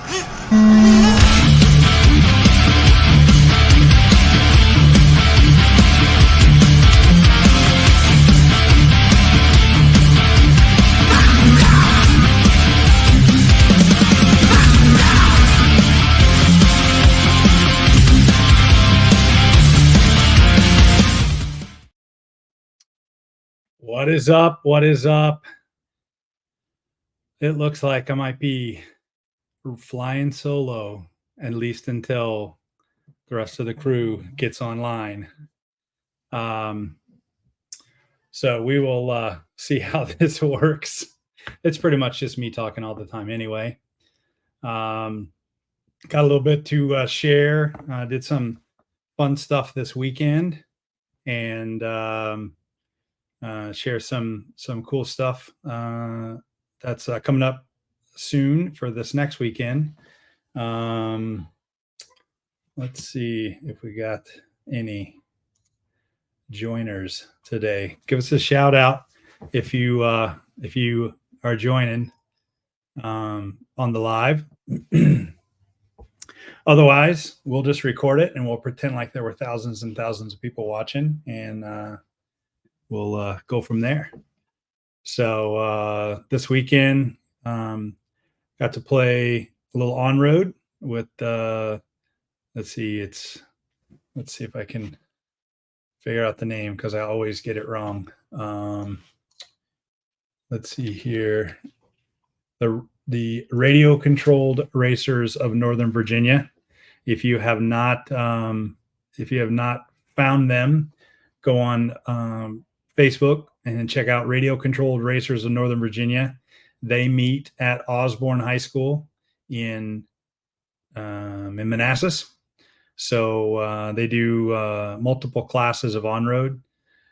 What is up? What is up? It looks like I might be flying solo, at least until the rest of the crew gets online. Um, so we will see how this works. It's pretty much just me talking all the time anyway. Got a little bit to share. Did some fun stuff this weekend and share some cool stuff that's coming up soon for this next weekend. Let's see if we got any joiners today. Give us a shout out if you are joining on the live. Otherwise, we'll just record it and we'll pretend like there were thousands and thousands of people watching, and we'll go from there. So this weekend, got to play a little on road with let's see if I can figure out the name because I always get it wrong. Let's see here. The Radio Controlled Racers of Northern Virginia. If you have not found them, go on Facebook and check out Radio Controlled Racers of Northern Virginia. They meet at Osborne High School in Manassas. So they do multiple classes of on-road.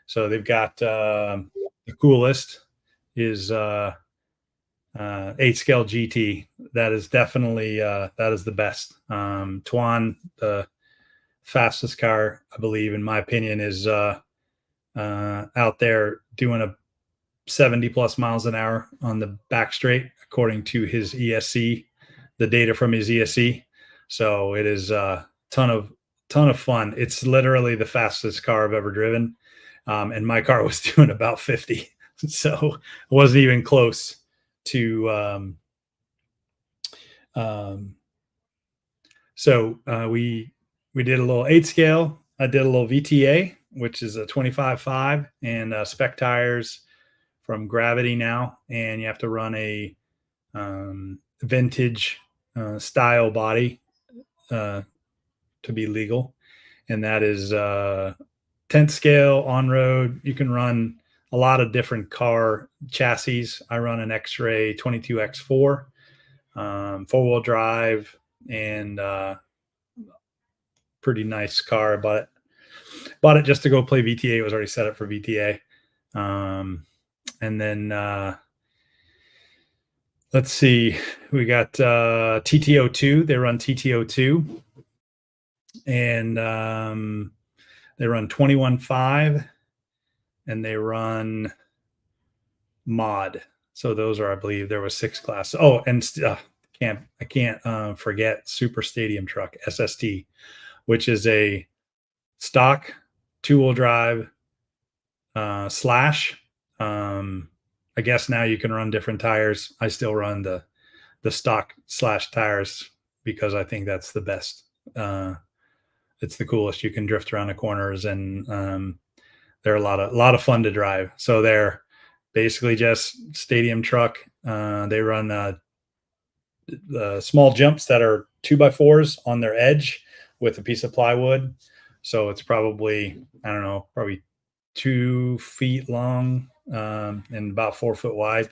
So they've got the coolest is 8-scale GT. That is definitely that is the best. Tuan, the fastest car, I believe, in my opinion, is out there doing a 70 plus miles an hour on the back straight, according to his ESC, the data from his ESC. So it is a ton of fun. It's literally the fastest car I've ever driven. And my car was doing about 50. So it wasn't even close to, we did a little 8-scale. I did a little VTA, which is a 25.5 and spec tires from Gravity now. And you have to run a vintage style body to be legal. And that is 10th scale on road. You can run a lot of different car chassis. I run an X-Ray 22X4, 4-wheel drive, and pretty nice car. Bought it just to go play VTA. It was already set up for VTA. And then let's see, we got TTO2. They run TTO2, and they run 21.5, and they run mod. So those are, I believe, there was 6 classes. Oh, and I can't forget Super Stadium Truck, SST, which is a stock 2-wheel drive slash. I guess now you can run different tires. I still run the stock slash tires because I think that's the best. It's the coolest. You can drift around the corners, and they're a lot of fun to drive. So they're basically just stadium truck. They run small jumps that are 2x4s on their edge with a piece of plywood. So it's probably, I don't know, probably 2 feet long and about 4 foot wide.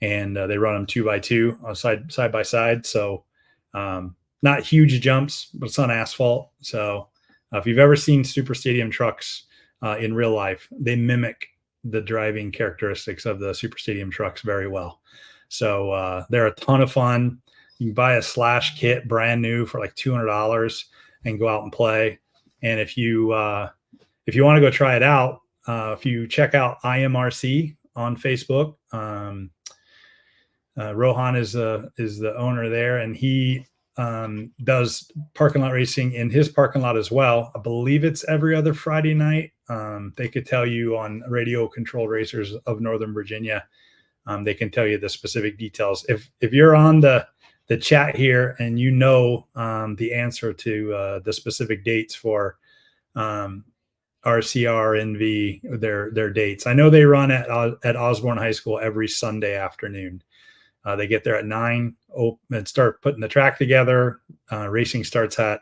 And they run them 2x2 side by side. So not huge jumps, but it's on asphalt. So if you've ever seen Super Stadium trucks in real life, they mimic the driving characteristics of the Super Stadium trucks very well. So they're a ton of fun. You can buy a slash kit brand new for like $200 and go out and play. And if you want to go try it out, if you check out IMRC on Facebook, Rohan is the owner there, and he does parking lot racing in his parking lot as well. I believe it's every other Friday night. They could tell you on Radio Controlled Racers of Northern Virginia. They can tell you the specific details. If you're on the chat here and you know the answer to the specific dates for RCR, NV, their dates. I know they run at Osborne High School every Sunday afternoon. They get there at 9 and start putting the track together. Racing starts at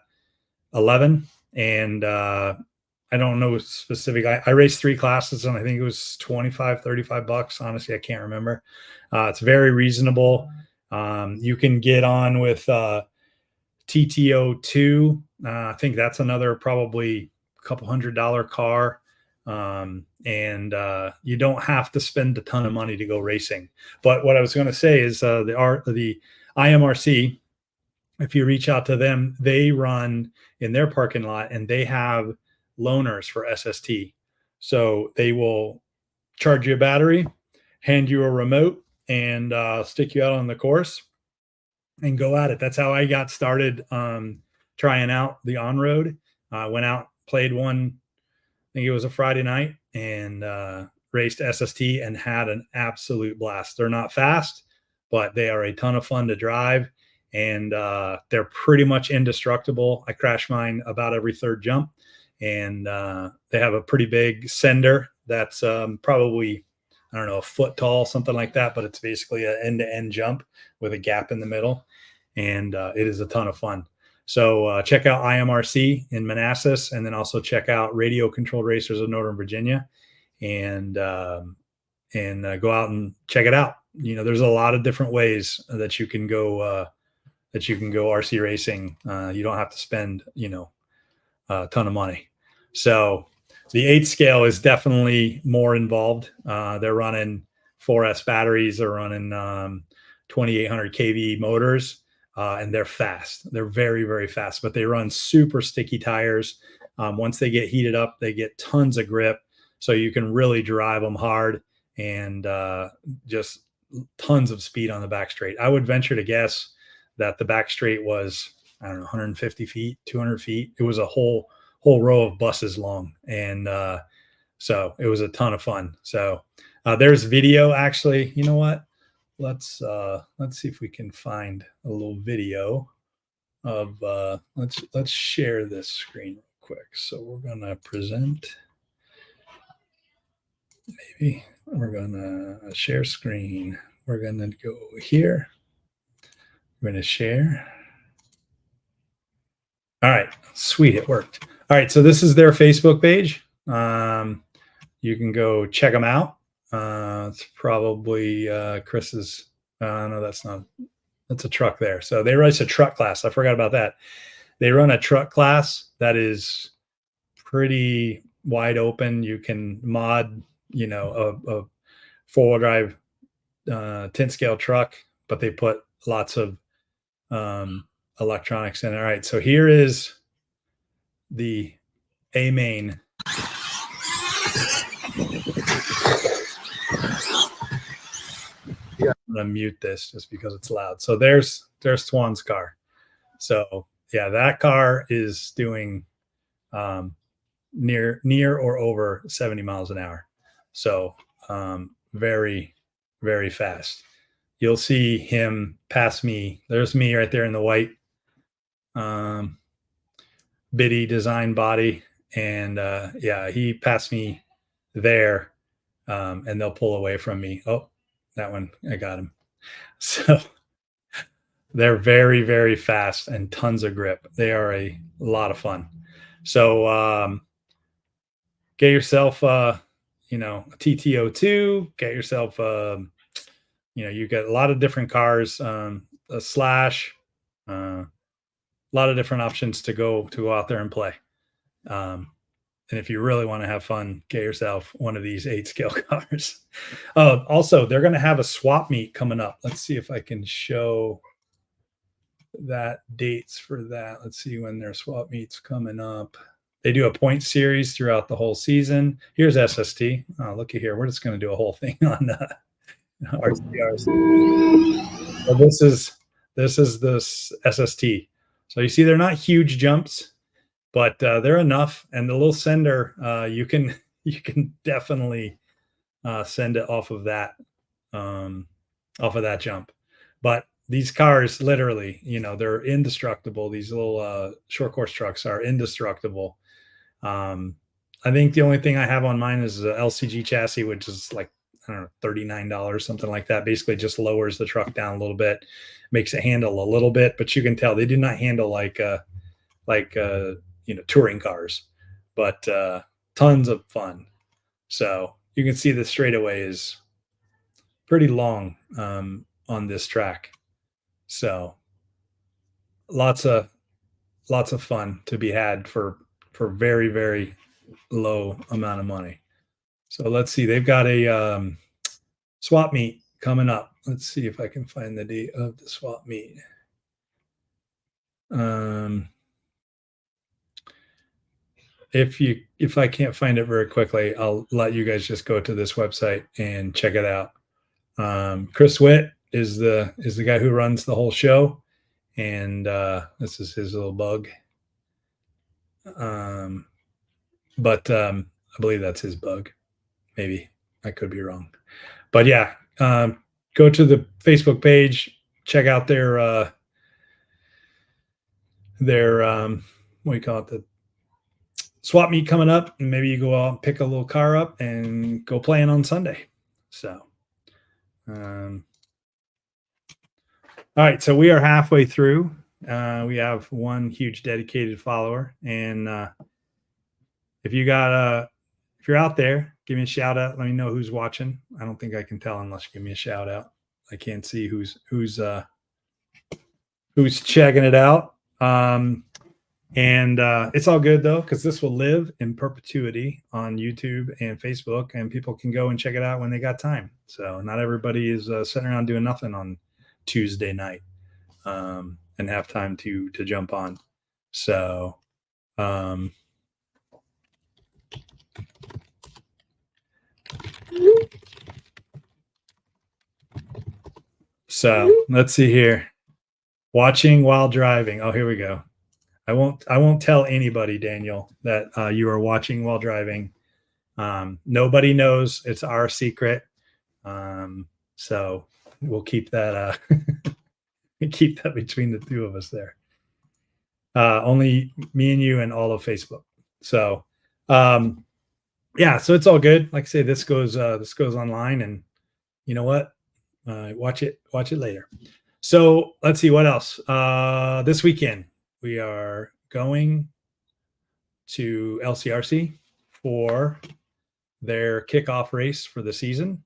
11, and I don't know specific. I raced 3 classes, and I think it was $25-$35. Honestly, I can't remember. It's very reasonable. You can get on with TTO2. I think that's another probably couple $100 car. And you don't have to spend a ton of money to go racing. But what I was going to say is the IMRC, if you reach out to them, they run in their parking lot and they have loaners for SST. So they will charge you a battery, hand you a remote, and stick you out on the course and go at it. That's how I got started trying out the on-road. Went out, played one, I think it was a Friday night, and raced SST and had an absolute blast. They're not fast, but they are a ton of fun to drive, and they're pretty much indestructible. I crash mine about every third jump, and they have a pretty big sender that's probably, I don't know, a foot tall, something like that, but it's basically an end-to-end jump with a gap in the middle, and it is a ton of fun. So check out IMRC in Manassas, and then also check out Radio Controlled Racers of Northern Virginia, and go out and check it out. You know, there's a lot of different ways that you can go RC racing. You don't have to spend, a ton of money. So the 8 scale is definitely more involved. They're running 4S batteries. They're running 2800 kV motors. And they're fast. They're very, very fast, but they run super sticky tires. Once they get heated up, they get tons of grip. So you can really drive them hard and just tons of speed on the back straight. I would venture to guess that the back straight was, I don't know, 150 feet, 200 feet. It was a whole row of buses long. And so it was a ton of fun. So there's video, actually. You know what? Let's see if we can find a little video of let's share this screen real quick. So we're gonna present. Maybe we're gonna share screen. We're gonna go here. We're gonna share. All right, sweet, it worked. All right, so this is their Facebook page. You can go check them out. It's probably Chris's. No, that's not. That's a truck there. So they race a truck class. I forgot about that. They run a truck class that is pretty wide open. You can mod, a 4-wheel drive 10 scale truck, but they put lots of electronics in it. All right. So here is the A main. I'm gonna mute this just because it's loud. So there's Twan's car. So yeah, that car is doing near or over 70 miles an hour. So very, very fast. You'll see him pass me. There's me right there in the white Biddy design body, and yeah, he passed me there, and they'll pull away from me. Oh, that one, I got him. So they're very, very fast and tons of grip. They are a lot of fun. So get yourself, a TTO2, get yourself, you get a lot of different cars, a Slash, a lot of different options to go out there and play. And if you really want to have fun, get yourself one of these 8 scale cars. Also, they're going to have a swap meet coming up. Let's see if I can show that dates for that. Let's see when their swap meet's coming up. They do a point series throughout the whole season. Here's SST. Oh, looky here. We're just going to do a whole thing on RCRs. So this is this SST. So you see, they're not huge jumps, but they're enough. And the little sender, you can you can definitely send it um, off of that jump. But these cars, literally, they're indestructible. These little short course trucks are indestructible. Um, I think the only thing I have on mine is a LCG chassis, which is like, I don't know, $39, something like that. Basically, just lowers the truck down a little bit, makes it handle a little bit, but you can tell they do not handle like touring cars, but tons of fun. So you can see the straightaway is pretty long on this track. So lots of fun to be had for very, very low amount of money. So let's see. They've got a swap meet coming up. Let's see if I can find the date of the swap meet. If I can't find it very quickly, I'll let you guys just go to this website and check it out. Chris Witt is the guy who runs the whole show, and this is his little bug. But I believe that's his bug. Maybe I could be wrong, but yeah, go to the Facebook page, check out their what do you call it, the swap meet coming up, and maybe you go out and pick a little car up and go playing on Sunday. So, all right, so we are halfway through. We have one huge dedicated follower, and if you're out there, give me a shout out. Let me know who's watching. I don't think I can tell unless you give me a shout out. I can't see who's checking it out. And it's all good though, because this will live in perpetuity on YouTube and Facebook, and people can go and check it out when they got time. So not everybody is sitting around doing nothing on Tuesday night and have time to jump on. So let's see here. Watching while driving. Oh, here we go. I won't tell anybody, Daniel, that you are watching while driving. Nobody knows. It's our secret. So we'll keep that keep that between the two of us there. Only me and you and all of Facebook. So yeah, so it's all good. Like I say, this goes online, and you know what? Watch it later. So let's see what else. This weekend we are going to LCRC for their kickoff race for the season.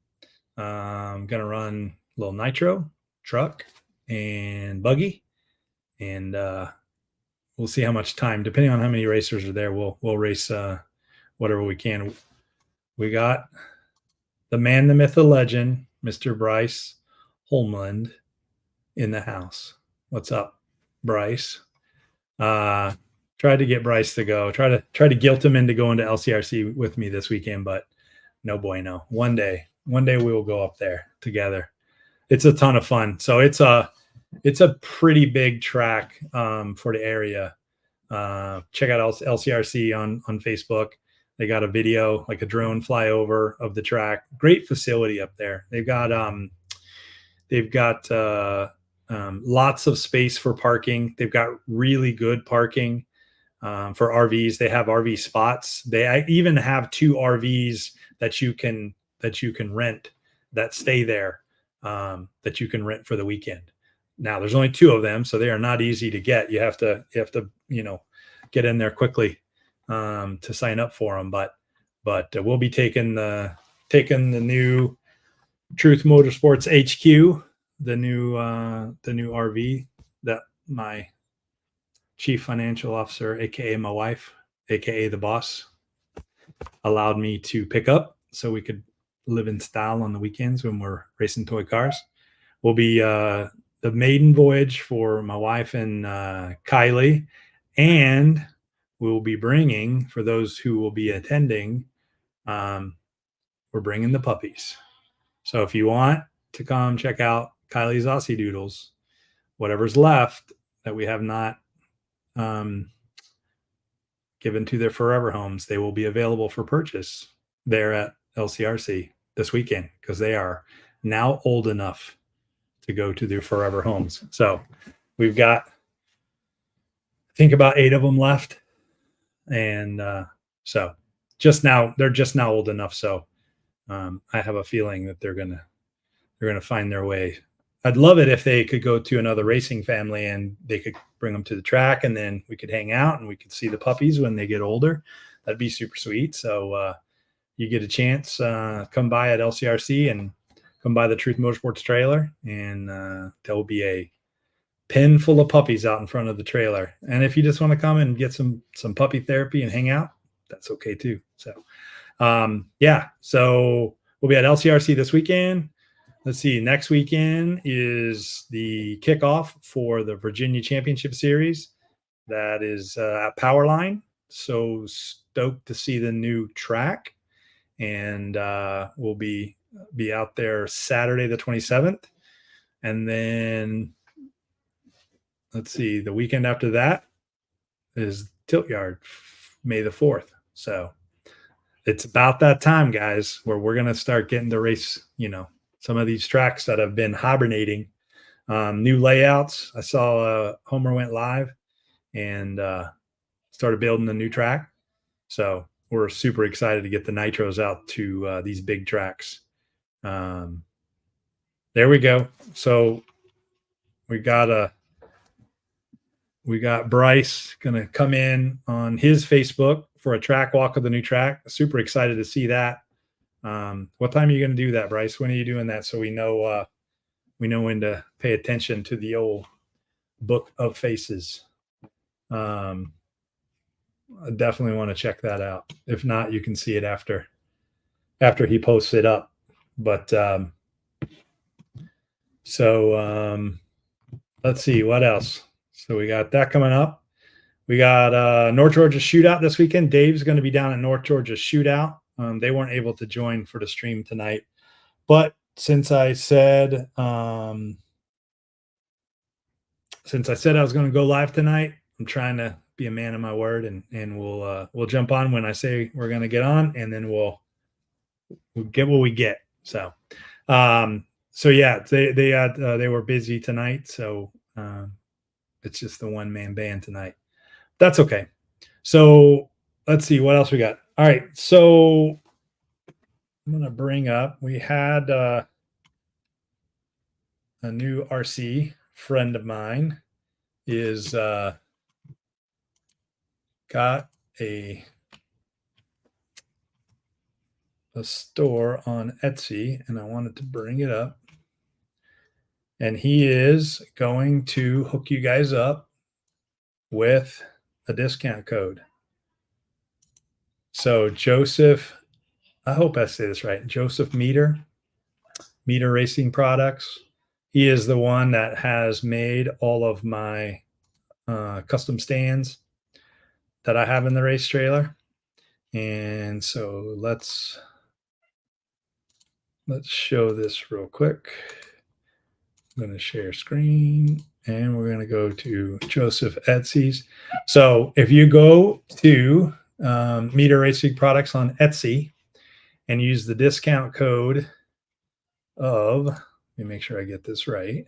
I'm going to run a little nitro, truck, and buggy, and we'll see how much time, depending on how many racers are there, we'll race whatever we can. We got the man, the myth, the legend, Mr. Bryce Holmland in the house. What's up, Bryce? Tried to get Bryce to go. Try to guilt him into going to LCRC with me this weekend, but no bueno. One day we will go up there together. It's a ton of fun. So it's a pretty big track for the area. Check out LCRC on Facebook. They got a video, like a drone flyover of the track. Great facility up there. They've got lots of space for parking. They've got really good parking for RVs. They have RV spots. They even have 2 RVs that you can rent that stay there, that you can rent for the weekend. Now there's only 2 of them, so they are not easy to get. You have to get in there quickly to sign up for them. But we'll be taking the new Truth Motorsports HQ, the new RV that my chief financial officer, aka my wife, aka the boss, allowed me to pick up so we could live in style on the weekends when we're racing toy cars. Will be the maiden voyage for my wife and Kylie, and we will be bringing, for those who will be attending, we're bringing the puppies. So if you want to come check out Kylie's Aussie Doodles, whatever's left that we have not given to their forever homes. They will be available for purchase there at LCRC this weekend because they are now old enough to go to their forever homes. So we've got, I think, about 8 of them left. And so they're just now old enough. So I have a feeling that they're gonna find their way. I'd love it if they could go to another racing family and they could bring them to the track, and then we could hang out and we could see the puppies when they get older. That'd be super sweet. So you get a chance, come by at LCRC and come by the Truth Motorsports trailer, and there will be a pen full of puppies out in front of the trailer. And if you just want to come and get some puppy therapy and hang out, that's okay too. So yeah, so we'll be at LCRC this weekend. Let's see, next weekend is the kickoff for the Virginia Championship Series. That is at Powerline. So stoked to see the new track. And we'll be out there Saturday the 27th. And then, let's see, the weekend after that is Tilt Yard, May the 4th. So it's about that time, guys, where we're going to start getting to race, some of these tracks that have been hibernating. New layouts. I saw Homer went live and started building a new track. So we're super excited to get the nitros out to these big tracks. There we go. So we got Bryce going to come in on his Facebook for a track walk of the new track. Super excited to see that. What time are you going to do that, Bryce? When are you doing that? So we know when to pay attention to the old book of faces. I definitely want to check that out. If not, you can see it after he posts it up. But let's see what else. So we got that coming up. We got North Georgia Shootout this weekend. Dave's going to be down at North Georgia Shootout. They weren't able to join for the stream tonight, but since I said I was going to go live tonight, I'm trying to be a man of my word, and we'll jump on when I say we're going to get on, and then we'll get what we get. So yeah, they were busy tonight, so it's just the one-man band tonight. That's okay. So let's see what else we got. All right, so I'm going to bring up, we had a new RC friend of mine is got a store on Etsy, and I wanted to bring it up. And he is going to hook you guys up with a discount code. So Joseph, I hope I say this right, Joseph Meter Racing Products. He is the one that has made all of my custom stands that I have in the race trailer. And so let's show this real quick. I'm going to share screen, and we're going to go to Joseph Etsy's. So if you go to Meter Racing Products on Etsy and use the discount code of, let me make sure I get this right,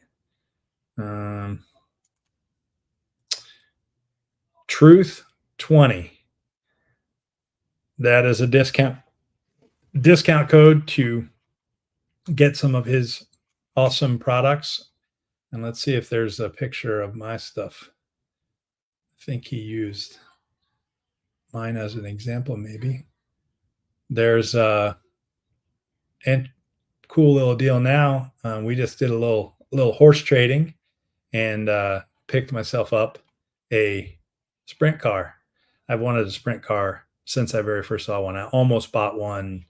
Truth20. That is a discount code to get some of his awesome products. And let's see if there's a picture of my stuff. I think he used mine as an example, maybe. There's a cool little deal now. We just did a little horse trading and picked myself up a sprint car. I've wanted a sprint car since I very first saw one. I almost bought one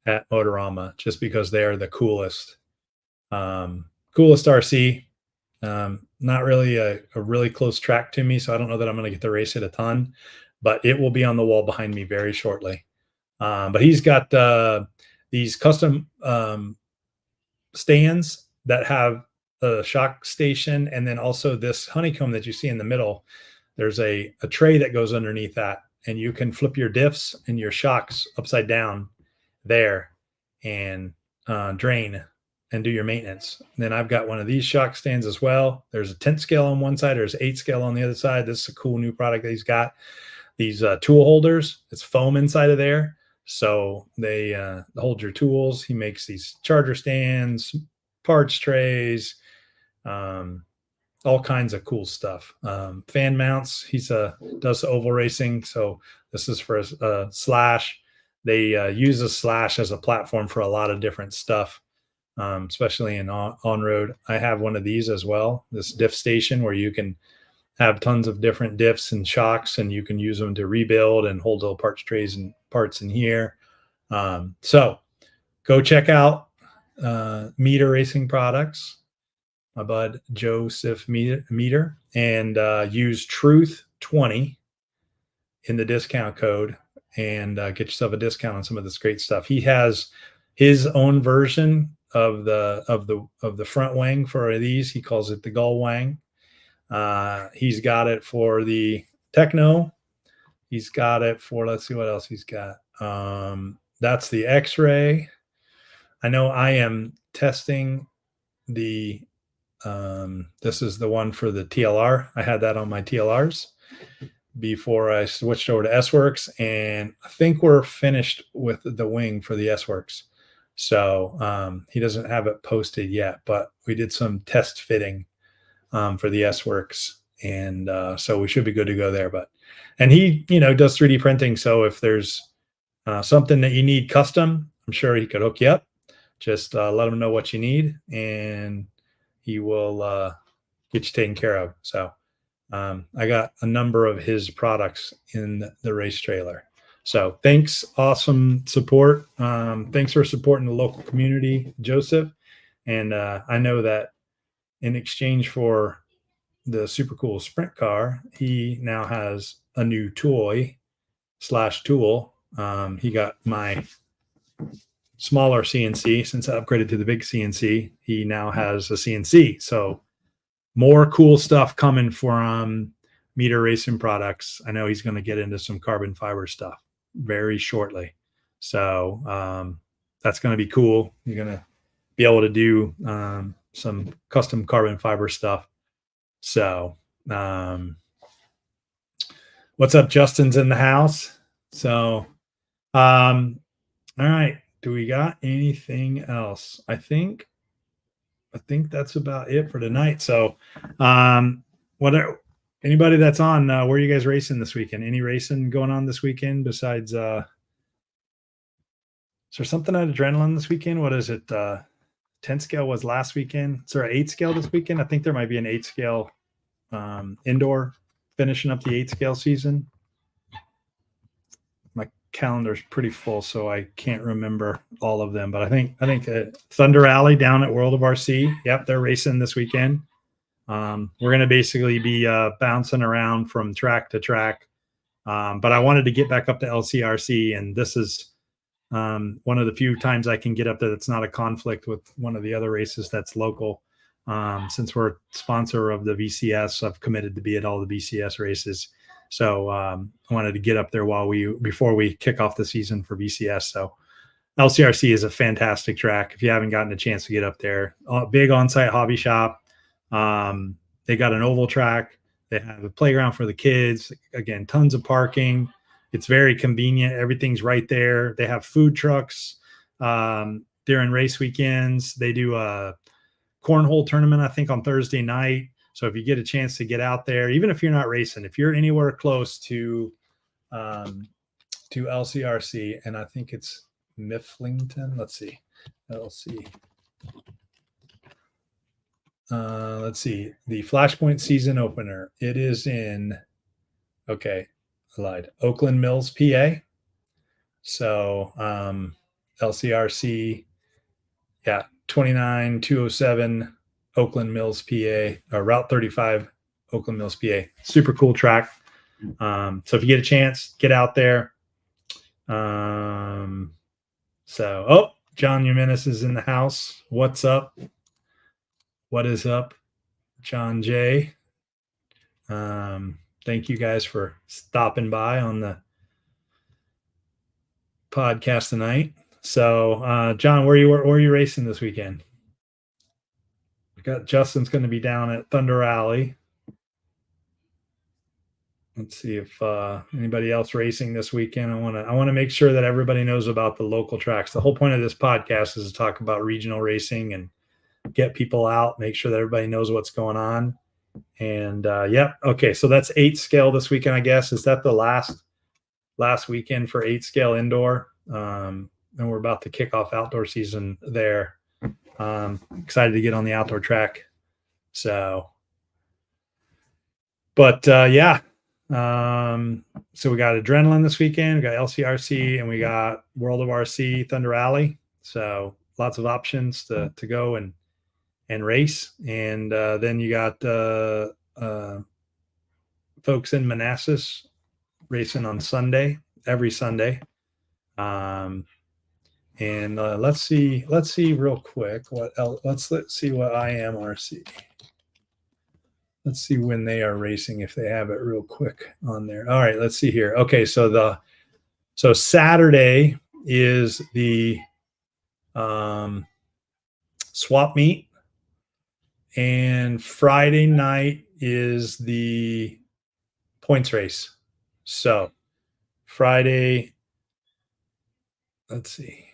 at Motorama just because they are the coolest RC. Not really a really close track to me, so I don't know that I'm going to get to race it a ton, but it will be on the wall behind me very shortly. But he's got these custom stands that have a shock station, and then also this honeycomb that you see in the middle. there's a tray that goes underneath that, and you can flip your diffs and your shocks upside down there and drain and do your maintenance. And then I've got one of these shock stands as well. There's a 10 scale on one side, there's 8 scale on the other side. This is a cool new product that he's got. These tool holders, it's foam inside of there. So they hold your tools. He makes these charger stands, parts trays, all kinds of cool stuff. Fan mounts. He's does oval racing. So this is for a Slash. They use a Slash as a platform for a lot of different stuff, especially in on-road. I have one of these as well, this diff station where you can have tons of different diffs and shocks, and you can use them to rebuild and hold little parts trays and parts in here. So go check out Meter Racing Products, my bud Joseph Meter, and use Truth20 in the discount code and get yourself a discount on some of this great stuff. He has his own version of the front wing for these. He calls it the Gull Wang. He's got it for the Techno. He's got it for, let's see what else he's got. That's the X-Ray. I know I am testing the, this is the one for the TLR. I had that on my TLRs before I switched over to S-Works, and I think we're finished with the wing for the S-Works. So he doesn't have it posted yet, but we did some test fitting for the S-Works, and so we should be good to go there. And he, does 3D printing, so if there's something that you need custom, I'm sure he could hook you up. Just let him know what you need, and he will get you taken care of. So I got a number of his products in the race trailer. So thanks, awesome support. Thanks for supporting the local community, Joseph. And I know that in exchange for the super cool sprint car, he now has a new toy / tool. He got my smaller CNC. Since I upgraded to the big CNC, he now has a CNC. So more cool stuff coming from Meter Racing Products. I know he's going to get into some carbon fiber stuff very shortly. So that's going to be cool. You're going to be able to do some custom carbon fiber stuff. So what's up? Justin's in the house. So all right. Do we got anything else? I think that's about it for tonight. So anybody that's on, where are you guys racing this weekend? Any racing going on this weekend besides is there something at Adrenaline this weekend? What is it? 10 scale was last weekend. Is there an 8 scale this weekend? I think there might be an 8 scale indoor finishing up the 8 scale season. My calendar's pretty full, so I can't remember all of them, but I think Thunder Alley down at World of RC. Yep, they're racing this weekend. We're going to basically be bouncing around from track to track. But I wanted to get back up to LCRC, and this is one of the few times I can get up there that's not a conflict with one of the other races that's local. Since we're sponsor of the VCS, I've committed to be at all the VCS races. So I wanted to get up there before we kick off the season for VCS. So LCRC is a fantastic track. If you haven't gotten a chance to get up there, big on-site hobby shop. They got an oval track. They have a playground for the kids. Again, tons of parking. It's very convenient. Everything's right there. They have food trucks during race weekends. They do a cornhole tournament, I think, on Thursday night. So if you get a chance to get out there, even if you're not racing, if you're anywhere close to LCRC, and I think it's Mifflington. Let's see. LC. Let's see. The Flashpoint season opener. It is in, okay, I lied. Oakland Mills, PA. So LCRC, yeah, 29207 Oakland Mills, PA, or Route 35, Oakland Mills, PA. Super cool track. So if you get a chance, get out there. John Jimenez is in the house. What's up? What is up, John J? thank you guys for stopping by on the podcast tonight. So, John, where are you racing this weekend? We got Justin's going to be down at Thunder Alley. Let's see if anybody else racing this weekend. I want to make sure that everybody knows about the local tracks. The whole point of this podcast is to talk about regional racing and get people out, make sure that everybody knows what's going on. And yep, okay, so that's 8 scale this weekend, I guess. Is that the last weekend for 8 scale indoor? And we're about to kick off outdoor season there. Excited to get on the outdoor track. So, but yeah. So we got Adrenaline this weekend, we got LCRC, and we got World of RC Thunder Alley. So lots of options to go and race. And then you got folks in Manassas racing on Sunday, every Sunday. And let's see real quick what else. Let's see what IMRC. Let's see when they are racing, if they have it real quick on there. All right, let's see here. Okay, so Saturday is the swap meet, and Friday night is the points race. So Friday, let's see.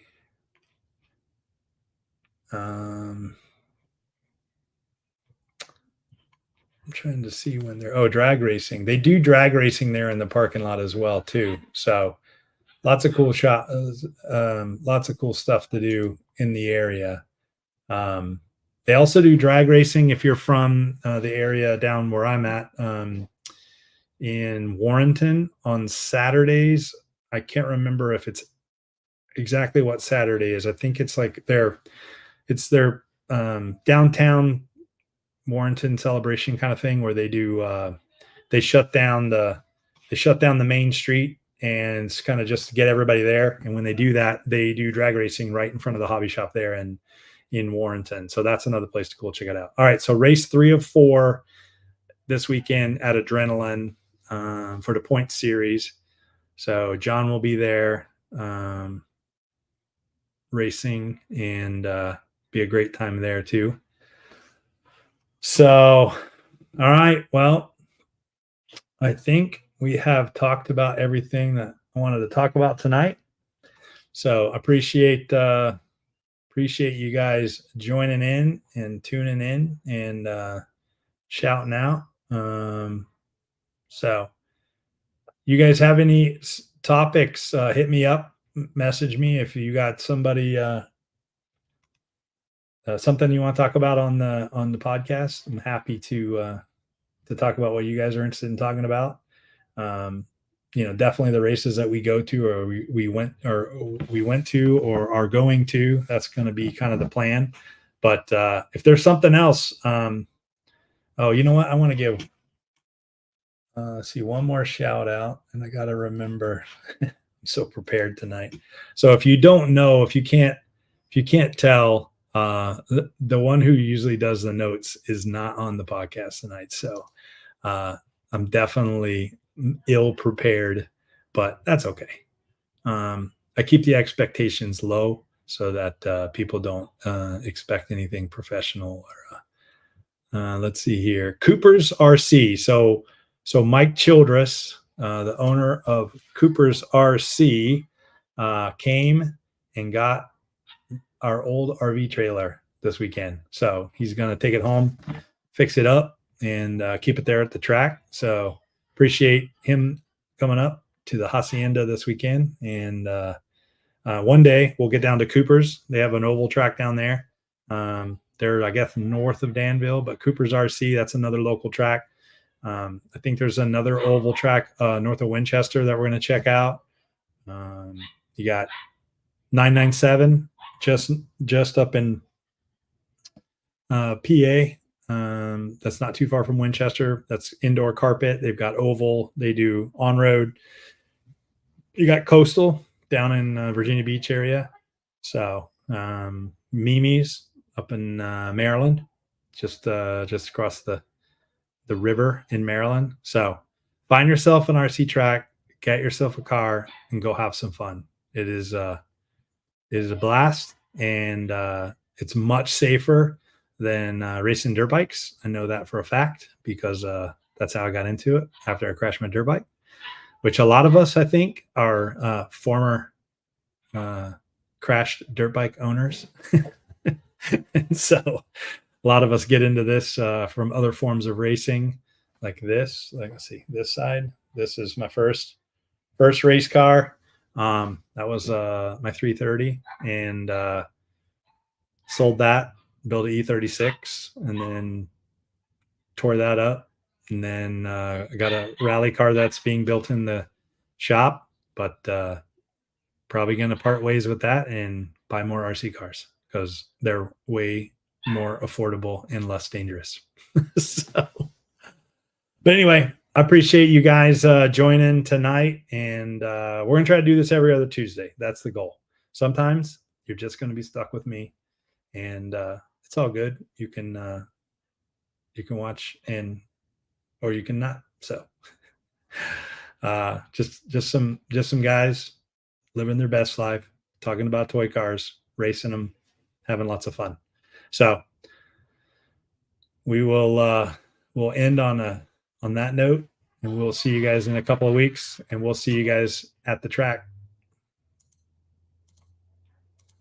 I'm trying to see when they're drag racing. They do drag racing there in the parking lot as well too. So lots of cool lots of cool stuff to do in the area. They also do drag racing if you're from the area down where I'm at, in Warrenton on Saturdays. I can't remember if it's exactly what Saturday is. I think it's like their downtown Warrenton celebration kind of thing, where they do they shut down the main street, and it's kind of just to get everybody there. And when they do that, they do drag racing right in front of the hobby shop there in Warrenton. So that's another place to go check it out. All right, so race 3 of 4 this weekend at Adrenaline for the point series. So John will be there racing, and be a great time there too. So, all right. Well, I think we have talked about everything that I wanted to talk about tonight. So appreciate you guys joining in and tuning in and shouting out. So you guys have any topics, hit me up, message me if you got somebody something you want to talk about on the podcast. I'm happy to talk about what you guys are interested in talking about. Definitely the races that we go to, or we went to or are going to, that's going to be kind of the plan. But if there's something else, oh, you know what? I want to give see one more shout out, and I got to remember. I'm so prepared tonight. So if you don't know, if you can't tell, the one who usually does the notes is not on the podcast tonight. So I'm definitely ill prepared, but that's okay. I keep the expectations low so that people don't expect anything professional. Or let's see here, Cooper's RC. So Mike Childress, the owner of Cooper's RC, came and got our old RV trailer this weekend. So he's going to take it home, fix it up, and keep it there at the track. So appreciate him coming up to the Hacienda this weekend. And one day we'll get down to Cooper's. They have an oval track down there. They're, I guess, north of Danville, but Cooper's RC, that's another local track. I think there's another oval track north of Winchester that we're going to check out. You got 997 just up in PA. That's not too far from Winchester. That's indoor carpet. They've got oval. They do on road. You got coastal down in Virginia Beach area. So Mimi's up in Maryland, just across the river in Maryland. So find yourself an RC track, get yourself a car, and go have some fun. It is a blast, and it's much safer than racing dirt bikes. I know that for a fact because that's how I got into it after I crashed my dirt bike, which a lot of us, I think, are former crashed dirt bike owners. And so a lot of us get into this from other forms of racing like this. Like, let's see, this side. This is my first race car. That was my 330, and sold that, built an E36, and then tore that up. And then I got a rally car that's being built in the shop, but probably going to part ways with that and buy more RC cars because they're way more affordable and less dangerous. So, but anyway, I appreciate you guys joining tonight, and we're going to try to do this every other Tuesday. That's the goal. Sometimes you're just going to be stuck with me, and it's all good. You can watch or you can not. So just some guys living their best life, talking about toy cars, racing them, having lots of fun. So we will we'll end on that note, and we'll see you guys in a couple of weeks, and we'll see you guys at the track